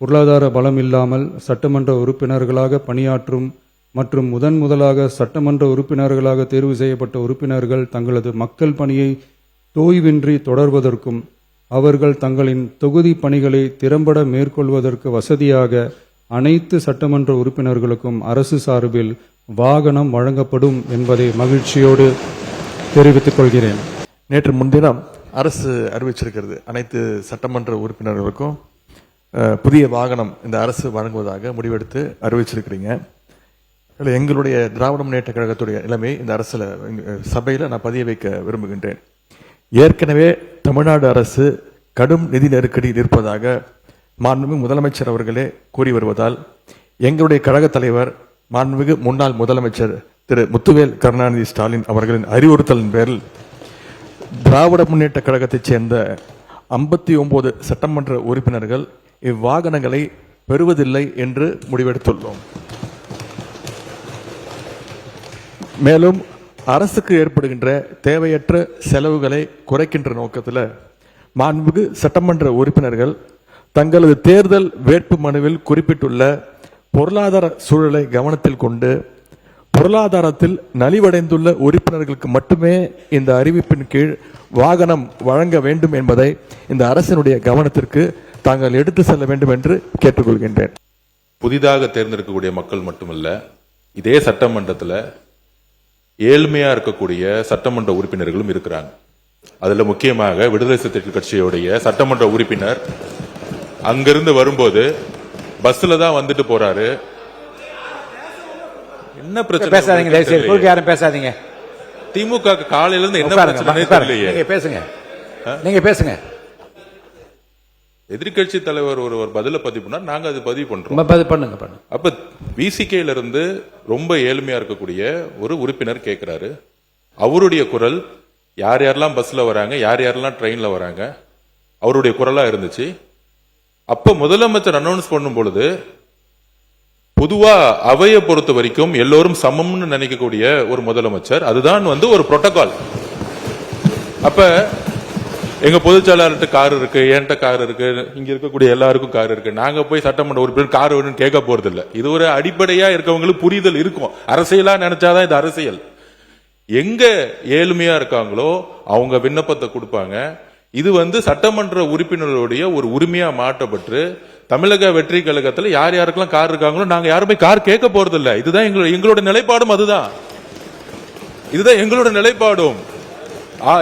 பொருளாதார பலம் இல்லாமல் சட்டமன்ற உறுப்பினர்களாக பணியாற்றும் மற்றும் முதலாக சட்டமன்ற உறுப்பினர்களாக தேர்வு செய்யப்பட்ட உறுப்பினர்கள் தங்களது மக்கள் பணியை தோய்வின்றி தொடர்வதற்கும் அவர்கள் தங்களின் தொகுதி பணிகளை திறம்பட மேற்கொள்வதற்கு வசதியாக அனைத்து சட்டமன்ற உறுப்பினர்களுக்கும் அரசு சார்பில் வாகனம் வழங்கப்படும் என்பதை மகிழ்ச்சியோடு தெரிவித்துக் கொள்கிறேன். நேற்று முன்தினம் அரசு அறிவிச்சிருக்கிறது, அனைத்து சட்டமன்ற உறுப்பினர்களுக்கும் புதிய வாகனம் இந்த அரசு வழங்குவதாக முடிவெடுத்து அறிவிச்சிருக்கிறீங்க. எங்களுடைய திராவிட முன்னேற்ற கழகத்துடைய நிலைமை இந்த அரசுல சபையில் நான் பதிய வைக்க விரும்புகின்றேன். ஏற்கனவே தமிழ்நாடு அரசு கடும் நிதி நெருக்கடியில் இருப்பதாக மாண்புமிகு முதலமைச்சர் அவர்களே கூறி வருவதால் எங்களுடைய கழக தலைவர் மாண்புமிகு முன்னாள் முதலமைச்சர் திரு முத்துவேல் கருணாநிதி ஸ்டாலின் அவர்களின் அறிவுறுத்தலின் பேரில் திராவிட முன்னேற்ற கழகத்தைச் சேர்ந்த 59 சட்டமன்ற உறுப்பினர்கள் இவ்வாகனங்களை பெறுவதில்லை என்று முடிவெடுத்துள்ளோம். மேலும் அரசுக்கு ஏற்படுகின்ற தேவையற்ற செலவுகளை குறைக்கின்ற நோக்கத்தில் மாண்புமிகு சட்டமன்ற உறுப்பினர்கள் தங்களது தேர்தல் வேட்பு மனுவில் குறிப்பிட்டுள்ள பொருளாதார சூழலை கவனத்தில் கொண்டு பொருளாதாரத்தில் நலிவடைந்துள்ள உறுப்பினர்களுக்கு மட்டுமே இந்த அறிவிப்பின் கீழ் வாகனம் வழங்க வேண்டும் என்பதை இந்த அரசினுடைய கவனத்திற்கு தாங்கள் எடுத்து செல்ல வேண்டும் என்று கேட்டுக்கொள்கின்றேன். புதிதாக தேர்ந்தெடுக்கக்கூடிய மக்கள் மட்டுமல்ல, இதே சட்டமன்றத்தில் ஏழ்மையா இருக்கக்கூடிய சட்டமன்ற உறுப்பினர்களும் இருக்கிறாங்க. அதுல முக்கியமாக விடுதலை சிறுத்தைகள் கட்சியுடைய சட்டமன்ற உறுப்பினர் அங்கிருந்து வரும்போது பஸ்ல தான் வந்துட்டு போறாரு. என்ன பிரச்சனை? பேசாதீங்க. திமுக காலையில இருந்து என்ன பிரச்சனை தெரியலையே. நீங்க பேசுங்க. எதிர்கட்சி தலைவர் ஒரு பதில பதிவு பண்ணார், நாங்க அது பதிவு பண்றோம். பண்ணுங்க. அப்ப விசிகேல இருந்து ரொம்ப ஏழ்மையா இருக்கக்கூடிய ஒரு உறுப்பினர் கேட்கிறாரு. அவருடைய குரல் யார் யாரெல்லாம் பஸ்ல வராங்க, யார் யாரெல்லாம் ட்ரெயின்ல வராங்க, அவருடைய குரலா இருந்துச்சு. அப்ப முதலமைச்சர் அனௌன்ஸ் பண்ணும் பொழுது பொதுவா அவையை பொறுத்த வரைக்கும் எல்லோரும் சமம்னு நினைக்கக்கூடிய ஒரு முதலமைச்சர், அதுதான் ஒரு புரோட்டோகால். அப்ப எங்க பொதுச்செயலாளர்கிட்ட கார் இருக்கு, என்கிட்ட கார் இருக்கு, இங்க இருக்கக்கூடிய எல்லாருக்கும் கார் இருக்கு. நாங்க போய் சட்டமன்ற உறுப்பினர் கார் வேணும்னு கேட்க போறது இல்ல. இது ஒரு அடிப்படையா இருக்கவங்களுக்கு புரிதல் இருக்கும். அரசியலா நினைச்சாதான் இது அரசியல். எங்க ஏழ்மையா இருக்காங்களோ அவங்க விண்ணப்பத்தை கொடுப்பாங்க. இது சட்டமன்ற உறுப்பினர்களுடைய ஒரு உரிமையா மாற்றப்பட்டு தமிழக வெற்றி கழகத்தில் யார் யாருக்கெல்லாம் கார் இருக்காங்களோ நாங்க யாருமே கார் கேட்க போறது இல்ல. இதுதான் எங்களோட நிலைப்பாடும். இதுதான் எங்களோட நிலைப்பாடும்.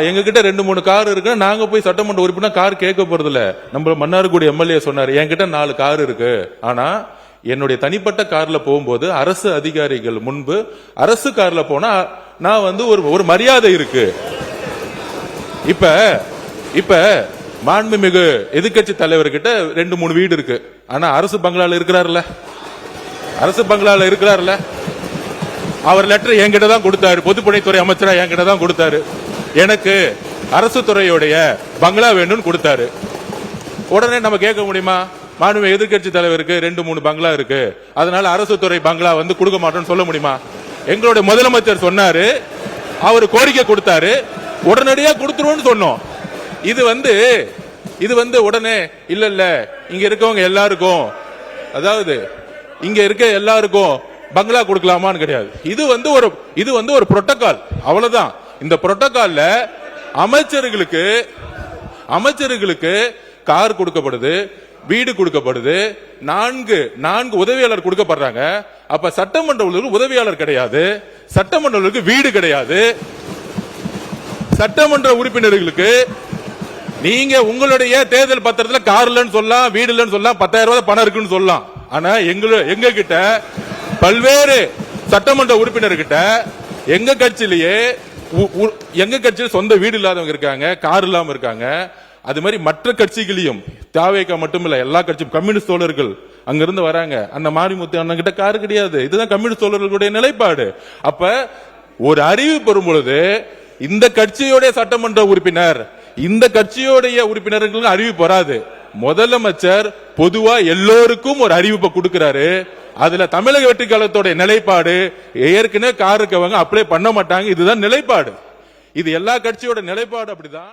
எங்க கிட்ட 2-3 கார் இருக்கு, நாங்க போய் சட்டமன்ற உறுப்பினர் கார் கேட்க போறது இல்ல. நம்ம மன்னார்குடி எம்எல்ஏ சொன்னாரு, என்கிட்ட 4 கார் இருக்கு, ஆனா என்னுடைய தனிப்பட்ட கார்ல போகும்போது அரசு அதிகாரிகள் முன்பு அரசு கார்ல போனா நான் ஒரு மரியாதை இருக்கு. இப்ப மாண்புமிகு எதிர்கட்சி தலைவர்கிட்ட 2-3 வீடு இருக்கு, ஆனா அரசு பங்களால இருக்கிறாருல்ல. அவர் லெட்டர் என்கிட்ட தான் கொடுத்தாரு, பொதுப்பணித்துறை அமைச்சரா என்கிட்ட தான் கொடுத்தாரு. எனக்கு அரசு துறையுடைய பங்களா வேணும்னு கொடுத்தாரு. உடனே நம்ம கேட்க முடியுமா? மாண்புமிகு எதிர்கட்சி தலைவருக்கு 2-3 பங்களா இருக்கு, அதனால அரசு துறை பங்களா கொடுக்க மாட்டோம்னு சொல்ல முடியுமா? எங்களுடைய முதலமைச்சர் சொன்னாரு, அவரு கோரிக்கை கொடுத்தாரு, உடனடியா கொடுத்துருவோம்னு சொன்னோம். இது உடனே இல்ல இங்க இருக்கவங்க எல்லாருக்கும், அதாவது இங்க இருக்க எல்லாருக்கும் பங்களா கொடுக்கலாமான்னு கிடையாது. இது ஒரு புரோட்டோகால், அவ்வளவுதான். இந்த புரோட்டோகால்ல அமைச்சர்களுக்கு கார் கொடுக்கப்படுது, வீடு கொடுக்கப்படுது, 4 உதவியாளர் கொடுக்கப்படுறாங்க. அப்ப சட்டமன்ற உதவியாளர் கிடையாது, சட்டமன்ற வீடு கிடையாது. சட்டமன்ற உறுப்பினர்களுக்கு நீங்க உங்களுடைய தேர்தல் பத்திரத்தில் கார் இல்லன்னு சொல்லலாம், வீடு இல்லன்னு சொல்லலாம், 10,000 ரூபாய் பணம் இருக்குன்னு சொல்லலாம். ஆனா எங்க கிட்ட பல்வேறு சட்டமன்ற உறுப்பினர்கிட்ட எங்க கட்சியில் சொந்த வீடு இல்லாதவங்க இருக்காங்க, கார் இல்லாம இருக்காங்க. அது மாதிரி மற்ற கட்சிகளையும், தாவேகா மட்டுமில்ல, எல்லா கட்சியும் கம்யூனிஸ்ட் தோழர்கள் அங்கிருந்து வராங்க. அந்த மாரிமுத்து அண்ணன் கிட்ட கார் கிடையாது. இதுதான் கம்யூனிஸ்ட் தோழர்களுடைய நிலைப்பாடு. அப்ப ஒரு அறிவிப்பு வரும் பொழுது இந்த கட்சியோட சட்டமன்ற உறுப்பினர், இந்த கட்சியோடைய உறுப்பினர்களுக்கு அறிவிப்பு வராது. முதலமைச்சர் பொதுவா எல்லோருக்கும் ஒரு அறிவிப்பை கொடுக்கிறாரு. அதுல தமிழக வெற்றி கழகத்தோட நிலைப்பாடு, ஏற்கனவே கார் இருக்கவங்க அப்ளை பண்ண மாட்டாங்க, இதுதான் நிலைப்பாடு. இது எல்லா கட்சியோட நிலைப்பாடு அப்படிதான்.